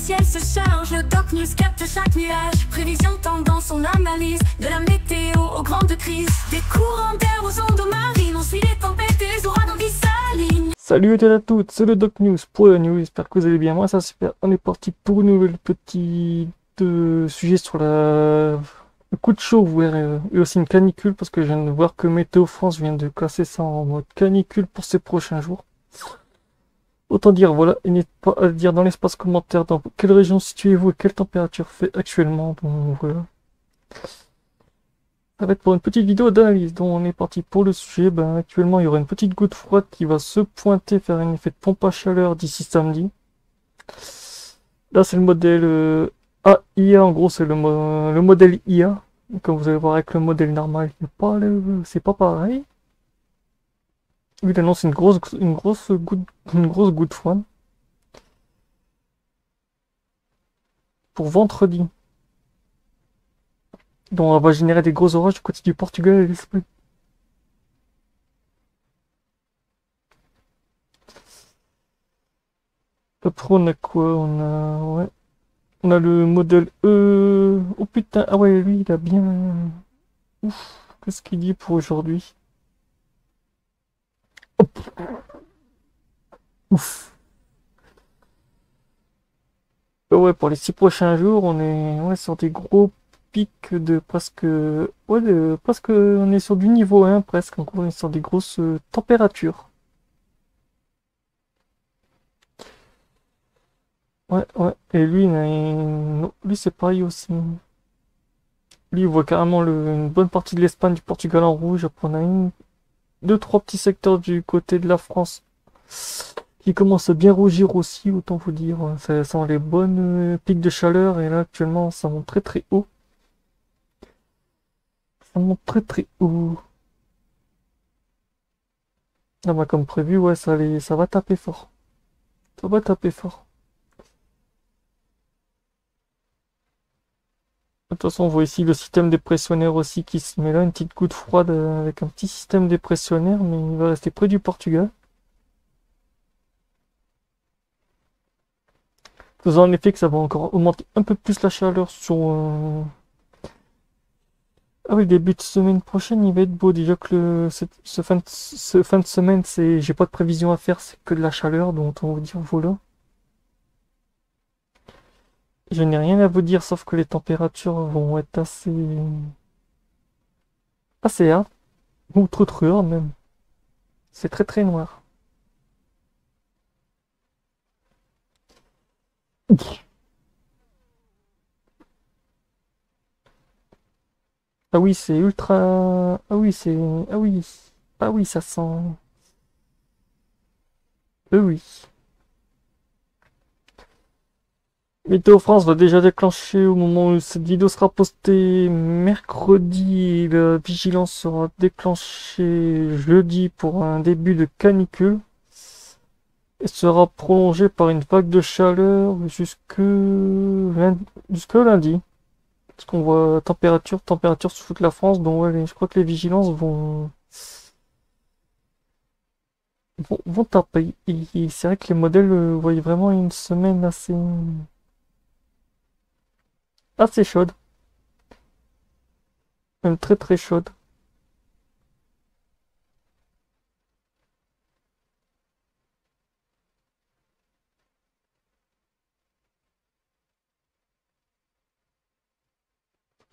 ciel se charge, le Doc News capte chaque nuage. Prévision, tendance, on analyse. De la météo aux grandes crises. Des courants d'air aux ondes marines. On suit les tempêtes et les ouragans qui s'alignent. Salut à toutes, c'est le Doc News pour la news. J'espère que vous allez bien. Moi, ça super. On est parti pour une nouvelle petite sujet sur le coup de chaud, vous verrez, et aussi une canicule, parce que je viens de voir que Météo France vient de classer ça en mode canicule pour ces prochains jours. Autant dire, voilà, et n'hésitez pas à le dire dans l'espace commentaire dans quelle région situez-vous et quelle température fait actuellement. Donc voilà. Ça va être pour une petite vidéo d'analyse. Donc on est parti pour le sujet. Ben, actuellement, il y aura une petite goutte froide qui va se pointer, faire un effet de pompe à chaleur d'ici samedi. Là, c'est le modèle AIA, en gros, c'est le modèle IA. Comme vous allez voir avec le modèle normal, c'est pas pareil. Il annonce une grosse goutte froide pour vendredi. Donc on va générer des gros orages du côté du Portugal et l'Espagne. Après on a quoi? Ouais. On a le modèle E. Oh putain, ah ouais, lui il a bien. Ouf, qu'est-ce qu'il dit pour aujourd'hui? Hop. Ouf. Ouais, pour les 6 prochains jours, on est sur des gros pics de presque. Ouais, presque. On est sur du niveau 1, presque. Encore, on est sur des grosses températures. Ouais, ouais. Et lui, non, lui c'est pareil aussi. Lui, il voit carrément une bonne partie de l'Espagne, du Portugal en rouge. Après, on a deux, trois petits secteurs du côté de la France qui commencent à bien rougir aussi, autant vous dire. Ça sent les bonnes pics de chaleur. Et là, actuellement, ça monte très très haut. Ça monte très très haut. Ah bah, comme prévu, ouais, ça va taper fort. Ça va taper fort. De toute façon, on voit ici le système dépressionnaire aussi qui se met là, une petite goutte froide avec un petit système dépressionnaire, mais il va rester près du Portugal. Faisant en effet que ça va encore augmenter un peu plus la chaleur sur... Ah oui, début de semaine prochaine, il va être beau. Déjà que ce fin de semaine, j'ai pas de prévision à faire, c'est que de la chaleur, donc on va dire voilà. Je n'ai rien à vous dire, sauf que les températures vont être assez hard, ou trop hard même. C'est très très noir. Ah oui, c'est ultra... Ah oui, c'est... Ah oui. Ah oui, ça sent... Oui. Météo France va déjà déclencher au moment où cette vidéo sera postée mercredi. La vigilance sera déclenchée jeudi pour un début de canicule. Et sera prolongée par une vague de chaleur jusque lundi. Parce qu'on voit température sur toute la France. Donc ouais, je crois que les vigilances vont taper. Et c'est vrai que les modèles voient vraiment une semaine assez chaude. Même très très chaude.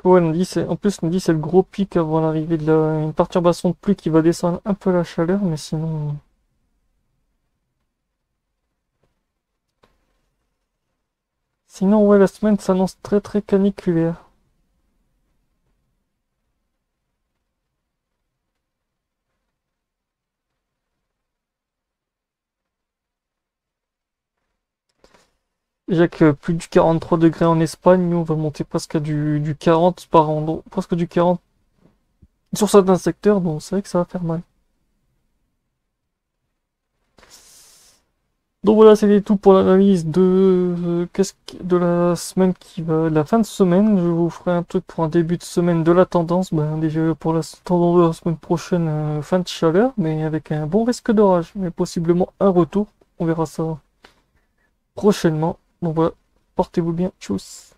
Ouais, en plus, on dit c'est le gros pic avant l'arrivée de une perturbation de pluie qui va descendre un peu la chaleur, mais sinon. Sinon, ouais, la semaine s'annonce très très caniculaire. Déjà que plus du 43 degrés en Espagne, nous on va monter presque à du 40 par endroit, presque du 40 sur certains secteurs, donc c'est vrai que ça va faire mal. Donc voilà, c'était tout pour l'analyse de la semaine de la fin de semaine. Je vous ferai un truc pour un début de semaine de la tendance. Ben, déjà pour la tendance de la semaine prochaine, fin de chaleur, mais avec un bon risque d'orage, mais possiblement un retour. On verra ça prochainement. Donc voilà. portez-vous bien, tchuss.